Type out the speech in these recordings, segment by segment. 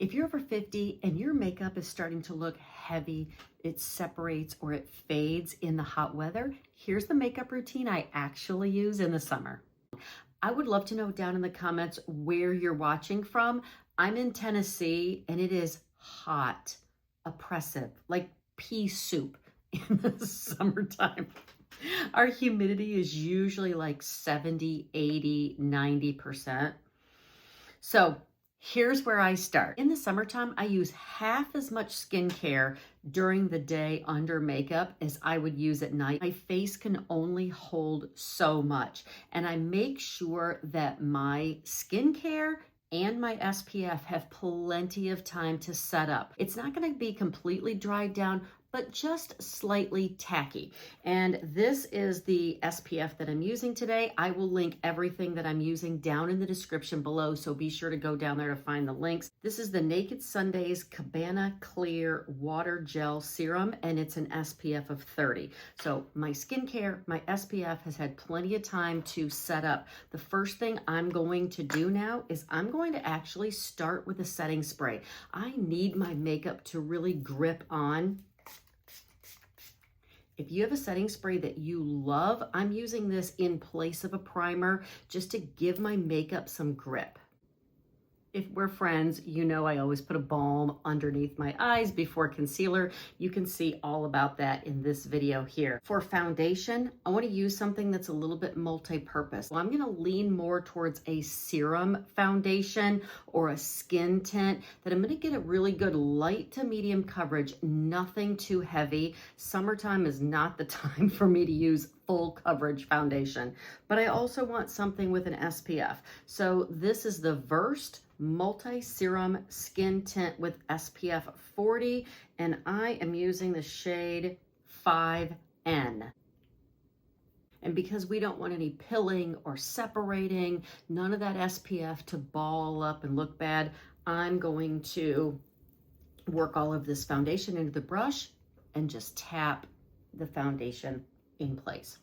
If you're over 50 and your makeup is starting to look heavy, it separates or it fades in the hot weather, here's the makeup routine I actually use in the summer. I would love to know down in the comments where you're watching from. I'm in Tennessee and it is hot, oppressive, like pea soup in the summertime. Our humidity is usually like 70, 80, 90%. So here's where I start. In the summertime, I use half as much skincare during the day under makeup as I would use at night. My face can only hold so much, and I make sure that my skincare and my SPF have plenty of time to set up. It's not going to be completely dried down, but just slightly tacky. And this is the SPF that I'm using today. I will link everything that I'm using down in the description below, so be sure to go down there to find the links. This is the Naked Sundays Cabana Clear Water Gel Serum, and it's an SPF of 30. So my skincare, my SPF has had plenty of time to set up. The first thing I'm going to do now is I'm going to actually start with a setting spray. I need my makeup to really grip on. If you have a setting spray that you love, I'm using this in place of a primer just to give my makeup some grip. If we're friends, you know I always put a balm underneath my eyes before concealer. You can see all about that in this video here. For foundation, I want to use something that's a little bit multi-purpose. Well, I'm going to lean more towards a serum foundation or a skin tint that I'm going to get a really good light to medium coverage, nothing too heavy. Summertime is not the time for me to use full coverage foundation, but I also want something with an SPF. So this is the Versed Multi-Serum Skin Tint with SPF 40, and I am using the shade 5N. And because we don't want any pilling or separating, none of that SPF to ball up and look bad, I'm going to work all of this foundation into the brush and just tap the foundation in place.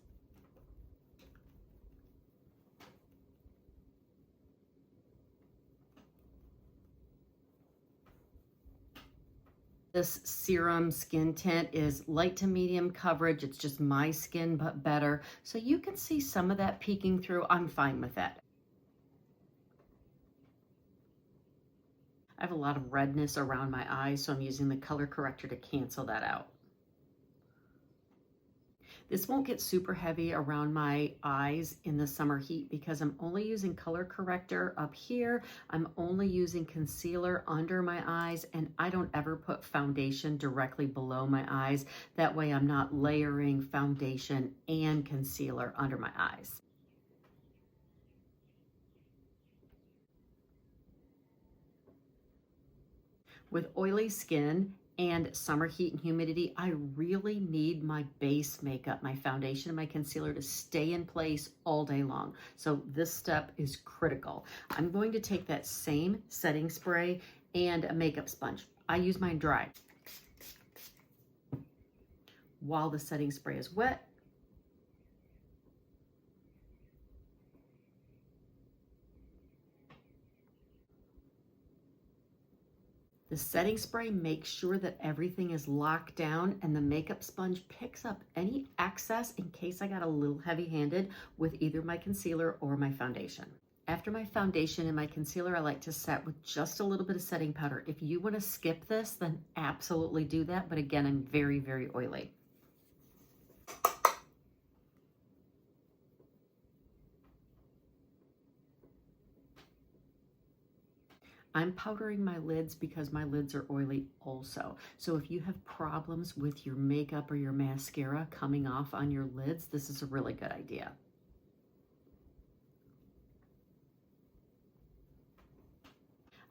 This serum skin tint is light to medium coverage. It's just my skin, but better. So you can see some of that peeking through. I'm fine with that. I have a lot of redness around my eyes, so I'm using the color corrector to cancel that out. This won't get super heavy around my eyes in the summer heat because I'm only using color corrector up here. I'm only using concealer under my eyes, and I don't ever put foundation directly below my eyes. That way I'm not layering foundation and concealer under my eyes. With oily skin and summer heat and humidity, I really need my base makeup, my foundation and my concealer to stay in place all day long. So this step is critical. I'm going to take that same setting spray and a makeup sponge. I use mine dry. While the setting spray is wet, the setting spray makes sure that everything is locked down, and the makeup sponge picks up any excess in case I got a little heavy-handed with either my concealer or my foundation. After my foundation and my concealer, I like to set with just a little bit of setting powder. If you want to skip this, then absolutely do that. But again, I'm very, very oily. I'm powdering my lids because my lids are oily also. So if you have problems with your makeup or your mascara coming off on your lids, this is a really good idea.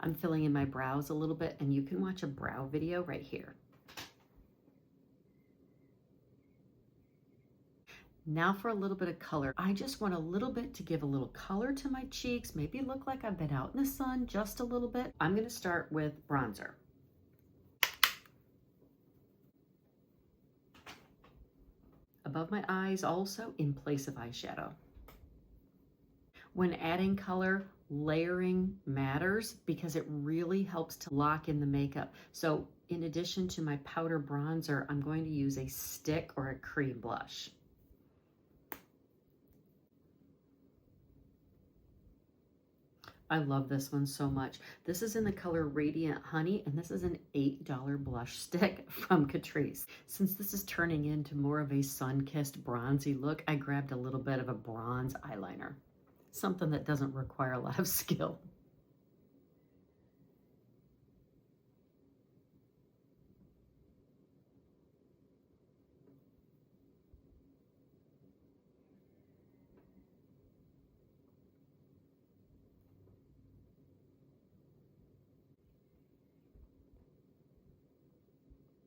I'm filling in my brows a little bit, and you can watch a brow video right here. Now for a little bit of color. I just want a little bit to give a little color to my cheeks, maybe look like I've been out in the sun just a little bit. I'm going to start with bronzer. Above my eyes also, in place of eyeshadow. When adding color, layering matters because it really helps to lock in the makeup. So in addition to my powder bronzer, I'm going to use a stick or a cream blush. I love this one so much. This is in the color Radiant Honey, and this is an $8 blush stick from Catrice. Since this is turning into more of a sun-kissed bronzy look, I grabbed a little bit of a bronze eyeliner, something that doesn't require a lot of skill.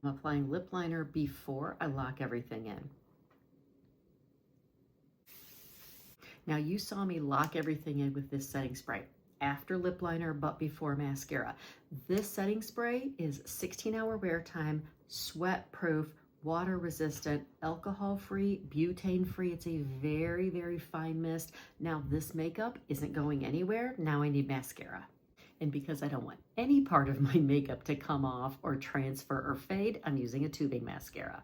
I'm applying lip liner before I lock everything in. Now you saw me lock everything in with this setting spray. After lip liner, but before mascara. This setting spray is 16-hour wear time, sweat proof, water resistant, alcohol free, butane free. It's a very, very fine mist. Now this makeup isn't going anywhere. Now I need mascara. And because I don't want any part of my makeup to come off or transfer or fade, I'm using a tubing mascara.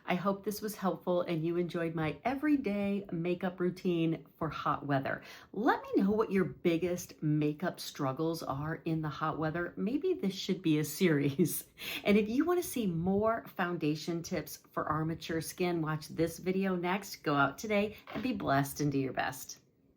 I hope this was helpful and you enjoyed my everyday makeup routine for hot weather. Let me know what your biggest makeup struggles are in the hot weather. Maybe this should be a series. And if you want to see more foundation tips for our mature skin, watch this video next. Go out today and be blessed and do your best.